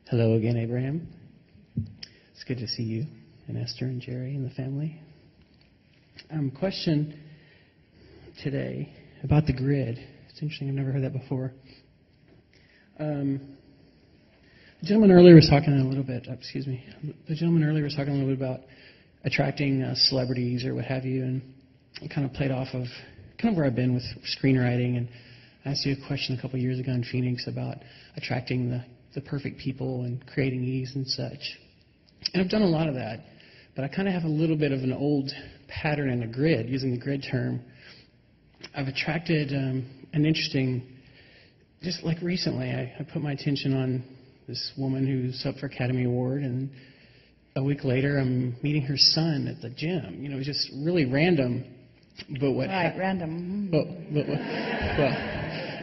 Hello again, Abraham. It's good to see you and Esther and Jerry and the family. Question today about the grid. It's interesting. I've never heard that before. The gentleman earlier was talking a little bit. The gentleman earlier was talking a little bit about attracting celebrities or what have you, and it kind of played off of kind of where I've been with screenwriting. And I asked you a question a couple of years ago in Phoenix about attracting the perfect people and creating these and such. And I've done a lot of that, but I kind of have a little bit of an old pattern in the grid, using the grid term. I've attracted an interesting, just like recently, I put my attention on this woman who's up for Academy Award, and a week later I'm meeting her son at the gym. You know, it was just really random. But what? Right, random.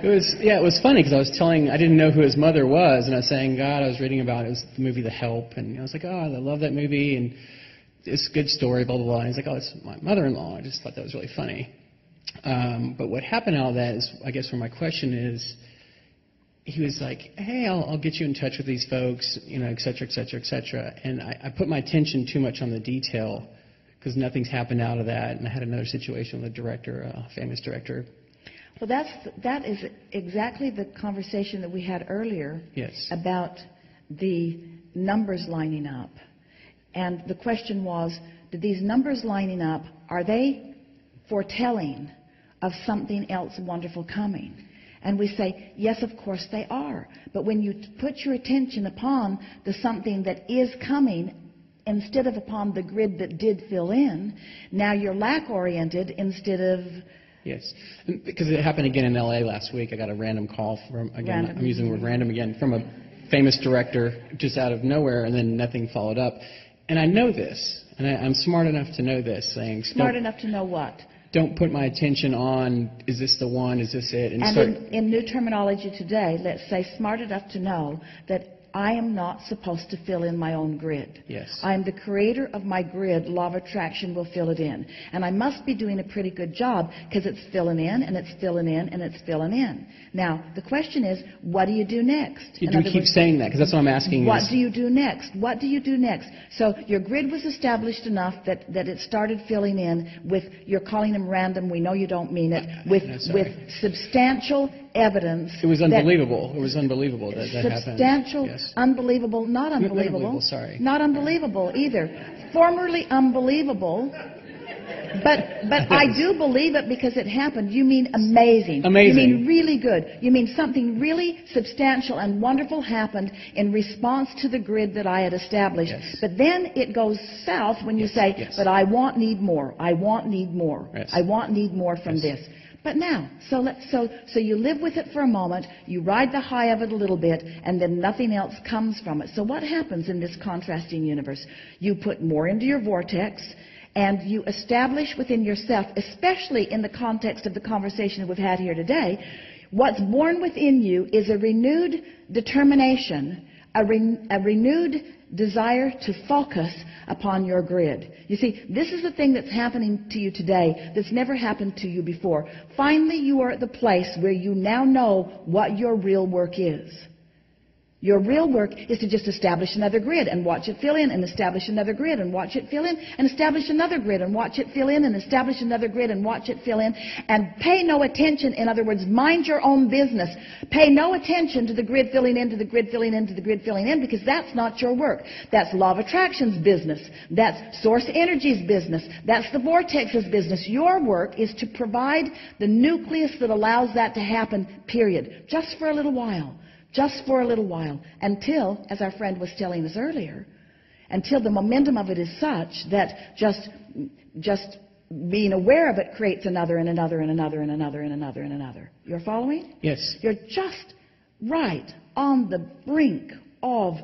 It was funny because I didn't know who his mother was, and I was saying, God, I was reading about it was the movie The Help, and I was like, oh, I love that movie, and it's a good story, blah, blah, blah. And he's like, oh, it's my mother-in-law. I just thought that was really funny. But what happened out of that is, I guess where my question is, he was like, hey, I'll get you in touch with these folks, you know, et cetera, et cetera, et cetera. And I put my attention too much on the detail because nothing's happened out of that. And I had another situation with a director, a famous director. Well, that is exactly the conversation that we had earlier. Yes. About the numbers lining up. And the question was, do these numbers lining up, are they foretelling of something else wonderful coming? And we say, yes, of course they are. But when you put your attention upon the something that is coming instead of upon the grid that did fill in, now you're lack-oriented instead of... Yes, because it happened again in L.A. last week. I got a random call from, again, I'm using the word random again, from a famous director just out of nowhere, and then nothing followed up. And I know this, and I'm smart enough to know this, saying... Smart enough to know what? Don't put my attention on, is this the one, is this it? And in new terminology today, let's say smart enough to know that I am not supposed to fill in my own grid. Yes. I am the creator of my grid. Law of attraction will fill it in. And I must be doing a pretty good job because it's filling in, and it's filling in, and it's filling in. Now, the question is, what do you do next? You do keep saying that, because that's what I'm asking. What do you do next? What do you do next? So your grid was established enough that it started filling in with, you're calling them random, we know you don't mean it, with substantial evidence. It was unbelievable. It was unbelievable that happened. Substantial, yes. Unbelievable, not unbelievable. Sorry. Not unbelievable either. Formerly unbelievable. But I do believe it because it happened. You mean amazing. Amazing. You mean really good. You mean something really substantial and wonderful happened in response to the grid that I had established. Yes. But then it goes south when you say, but I need more. I need more. Yes. I need more from this. But now, so you live with it for a moment, you ride the high of it a little bit, and then nothing else comes from it. So what happens in this contrasting universe? You put more into your vortex, and you establish within yourself, especially in the context of the conversation that we've had here today, what's born within you is a renewed determination, a renewed desire to focus upon your grid. You see, this is the thing that's happening to you today that's never happened to you before. Finally, you are at the place where you now know what your real work is. Your real work is to just establish another grid and watch it fill in, and establish another grid and watch it fill in, and establish another grid and watch it fill in, and establish another grid and watch it fill in, and pay no attention. In other words, mind your own business. Pay no attention to the grid filling in, to the grid filling in, to the grid filling in, because that's not your work. That's law of attraction's business. That's source energy's business. That's the vortex's business. Your work is to provide the nucleus that allows that to happen, period. Just for a little while. Just for a little while, until, as our friend was telling us earlier, until the momentum of it is such that just being aware of it creates another and another and another and another and another and another. You're following? Yes. You're just right on the brink of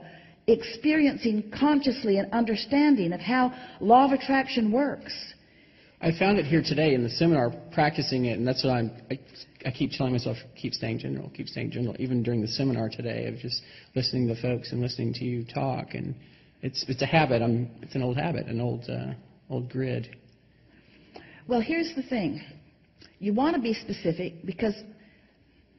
experiencing consciously and understanding of how law of attraction works. I found it here today in the seminar, practicing it, and that's what I keep telling myself, keep staying general, keep staying general. Even during the seminar today, of just listening to folks and listening to you talk, and it's a habit. It's an old habit, an old grid. Well, here's the thing. You want to be specific because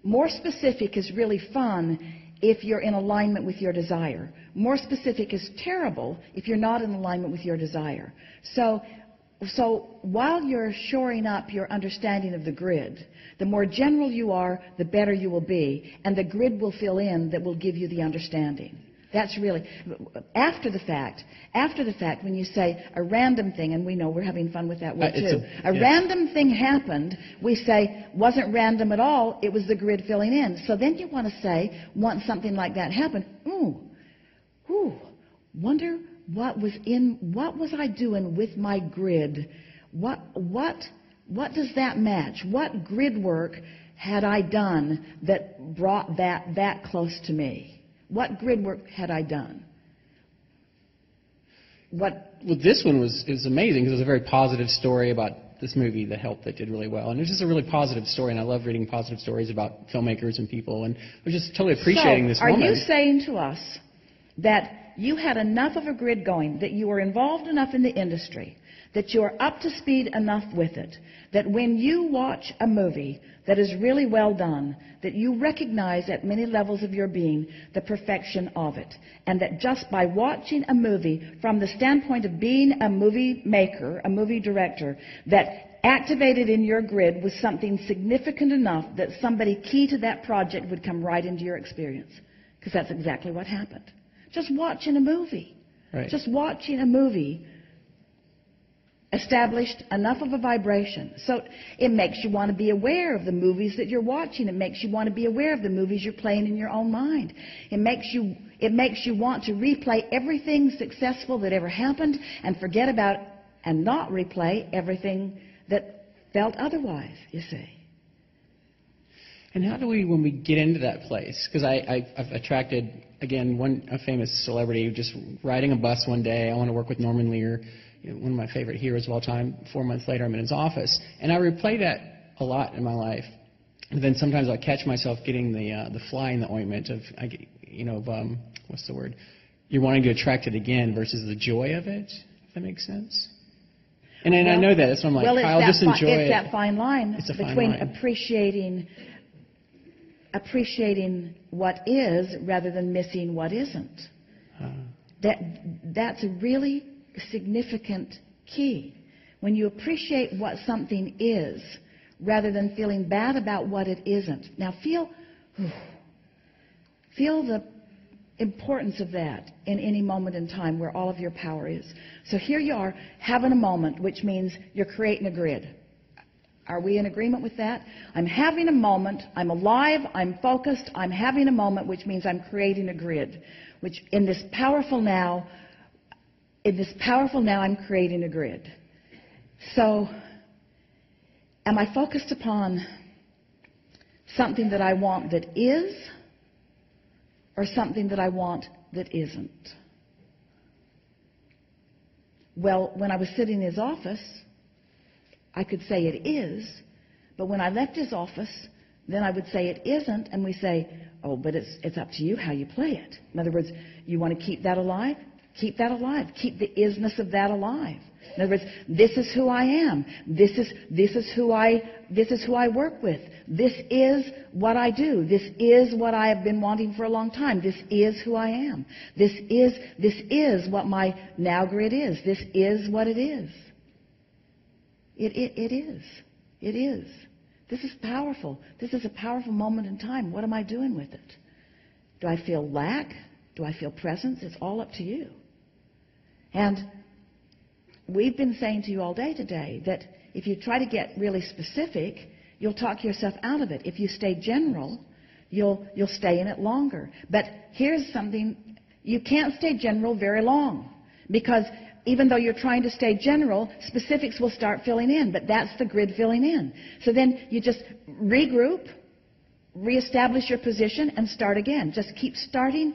more specific is really fun if you're in alignment with your desire. More specific is terrible if you're not in alignment with your desire. So while you're shoring up your understanding of the grid, the more general you are, the better you will be, and the grid will fill in that will give you the understanding. That's really, after the fact, when you say a random thing, and we know we're having fun with that word too. A random thing happened, we say, wasn't random at all, it was the grid filling in. So then you want to say, once something like that happened, wonder what was I doing with my grid? What does that match? What grid work had I done that brought that close to me? What grid work had I done? Well, this one was amazing because it was a very positive story about this movie, The Help, that did really well. And it was just a really positive story, and I love reading positive stories about filmmakers and people, and I was just totally appreciating this moment. Are you saying to us that you had enough of a grid going, that you were involved enough in the industry, that you are up to speed enough with it, that when you watch a movie that is really well done, that you recognize at many levels of your being the perfection of it, and that just by watching a movie from the standpoint of being a movie maker, a movie director, that activated in your grid was something significant enough that somebody key to that project would come right into your experience? Because that's exactly what happened. Just watching a movie. Right. Just watching a movie established enough of a vibration. So it makes you want to be aware of the movies that you're watching. It makes you want to be aware of the movies you're playing in your own mind. It makes you want to replay everything successful that ever happened and forget about and not replay everything that felt otherwise, you see. And how do we, when we get into that place, because I've attracted, again, a famous celebrity just riding a bus one day. I want to work with Norman Lear, one of my favorite heroes of all time. 4 months later, I'm in his office. And I replay that a lot in my life. And then sometimes I catch myself getting the fly in the ointment of, what's the word? You're wanting to attract it again versus the joy of it, if that makes sense. And I know that. So I'm like, I'll just enjoy it. It's that fine line between appreciating what is rather than missing what isn't. That's a really significant key. When you appreciate what something is rather than feeling bad about what it isn't. Now feel the importance of that in any moment in time where all of your power is. So here you are having a moment, which means you're creating a grid. Are we in agreement with that? I'm having a moment, I'm alive, I'm focused, I'm having a moment, which means I'm creating a grid. Which in this powerful now, I'm creating a grid. So, am I focused upon something that I want that is, or something that I want that isn't? Well, when I was sitting in his office, I could say it is, but when I left his office, then I would say it isn't, and we say, oh, but it's up to you how you play it. In other words, you want to keep that alive? Keep that alive. Keep the isness of that alive. In other words, this is who I am. This is who I work with. This is what I do. This is what I have been wanting for a long time. This is who I am. This is what my now grid is. This is what it is. It is. This is powerful. This is a powerful moment in time. What am I doing with it? Do I feel lack? Do I feel presence? It's all up to you. And we've been saying to you all day today that if you try to get really specific, you'll talk yourself out of it. If you stay general, you'll stay in it longer. But here's something, you can't stay general very long, because even though you're trying to stay general, specifics will start filling in, but that's the grid filling in. So then you just regroup, reestablish your position, and start again. Just keep starting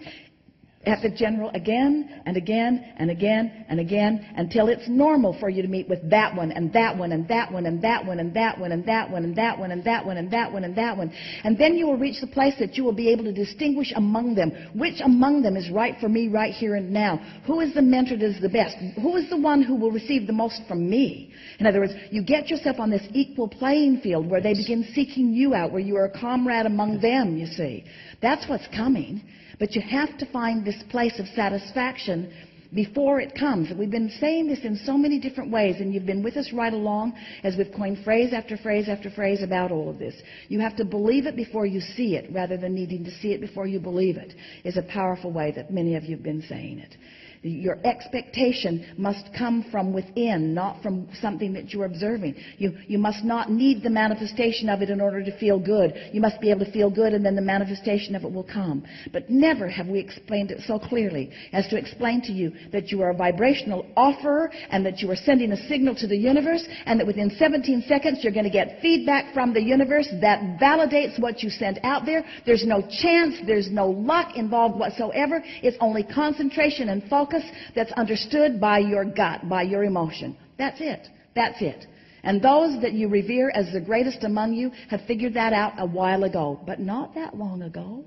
At the general again and again and again and again until it's normal for you to meet with that one and that one and that one and that one and that one and that one and that one and that one and that one and that one. And then you will reach the place that you will be able to distinguish among them. Which among them is right for me right here and now? Who is the mentor that is the best? Who is the one who will receive the most from me? In other words, you get yourself on this equal playing field where they begin seeking you out, where you are a comrade among them, you see. That's what's coming. But you have to find this place of satisfaction before it comes. We've been saying this in so many different ways, and you've been with us right along as we've coined phrase after phrase after phrase about all of this. You have to believe it before you see it, rather than needing to see it before you believe it, is a powerful way that many of you have been saying it. Your expectation must come from within, not from something that you're observing. You must not need the manifestation of it in order to feel good. You must be able to feel good, and then the manifestation of it will come. But never have we explained it so clearly as to explain to you that you are a vibrational offerer, and that you are sending a signal to the universe, and that within 17 seconds you're going to get feedback from the universe that validates what you sent out there. There's no chance, there's no luck involved whatsoever. It's only concentration and focus that's understood by your gut, by your emotion. That's it. That's it. And those that you revere as the greatest among you have figured that out a while ago, but not that long ago.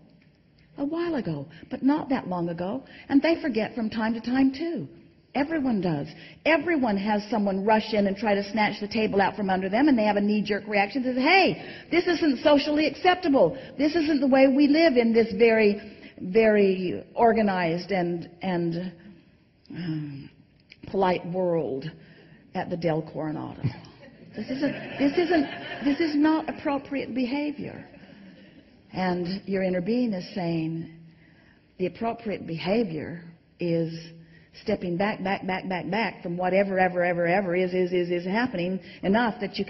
A while ago, but not that long ago. And they forget from time to time, too. Everyone does. Everyone has someone rush in and try to snatch the table out from under them, and they have a knee-jerk reaction that says, hey, this isn't socially acceptable. This isn't the way we live in this very organized and polite world at the Del Coronado. This is not appropriate behavior. And your inner being is saying the appropriate behavior is stepping back from whatever ever is happening enough that you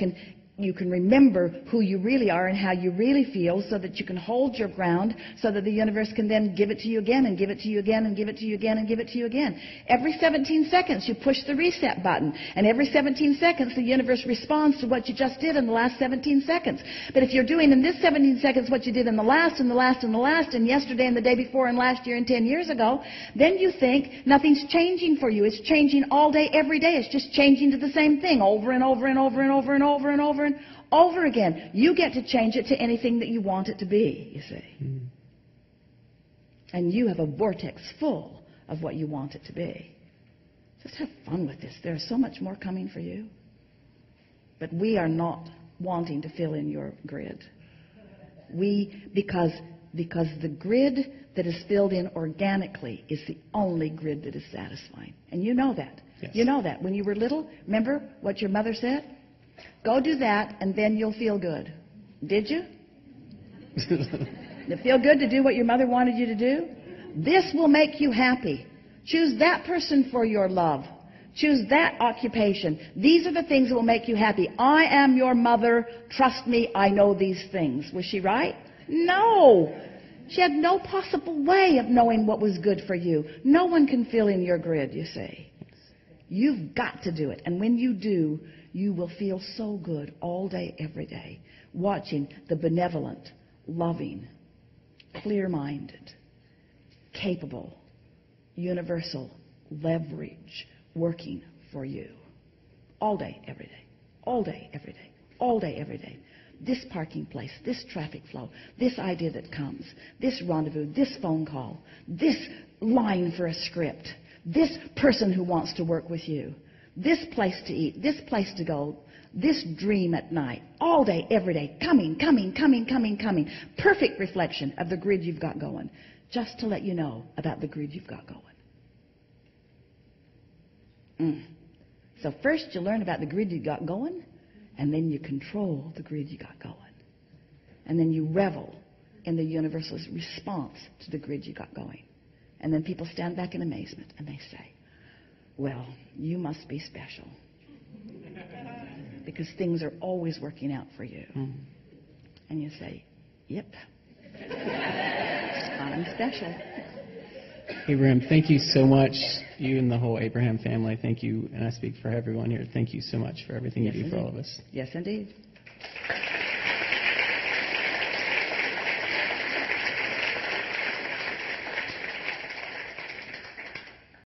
can remember who you really are and how you really feel, so that you can hold your ground, so that the universe can then give it to you again and give it to you again and give it to you again and give it to you again. Every 17 seconds you push the reset button, and every 17 seconds the universe responds to what you just did in the last 17 seconds. But if you're doing in this 17 seconds what you did in the last and the last and the last and yesterday and the day before and last year and 10 years ago, then you think nothing's changing for you. It's changing all day, every day. It's just changing to the same thing over and over and over and over and over and over and over again. You get to change it to anything that you want it to be, you see. And you have a vortex full of what you want it to be. Just have fun with this. There's so much more coming for you. But we are not wanting to fill in your grid. Because the grid that is filled in organically is the only grid that is satisfying. And you know that. Yes. You know that. When you were little, remember what your mother said? Go do that, and then you'll feel good. Did you? Did it feel good to do what your mother wanted you to do? This will make you happy. Choose that person for your love. Choose that occupation. These are the things that will make you happy. I am your mother. Trust me, I know these things. Was she right? No. She had no possible way of knowing what was good for you. No one can fill in your grid, you see. You've got to do it. And when you do, you will feel so good all day, every day, watching the benevolent, loving, clear-minded, capable, universal leverage working for you. All day, every day. All day, every day. All day, every day. This parking place, this traffic flow, this idea that comes, this rendezvous, this phone call, this line for a script, this person who wants to work with you, this place to eat, this place to go, this dream at night, all day, every day, coming. Perfect reflection of the grid you've got going. Just to let you know about the grid you've got going. So first you learn about the grid you got going, and then you control the grid you got going. And then you revel in the universal's response to the grid you got going. And then people stand back in amazement, and they say, well, you must be special. Because things are always working out for you. And you say, yep. I'm special. Abraham, thank you so much. You and the whole Abraham family, thank you. And I speak for everyone here. Thank you so much for everything you do for all of us. Yes, indeed.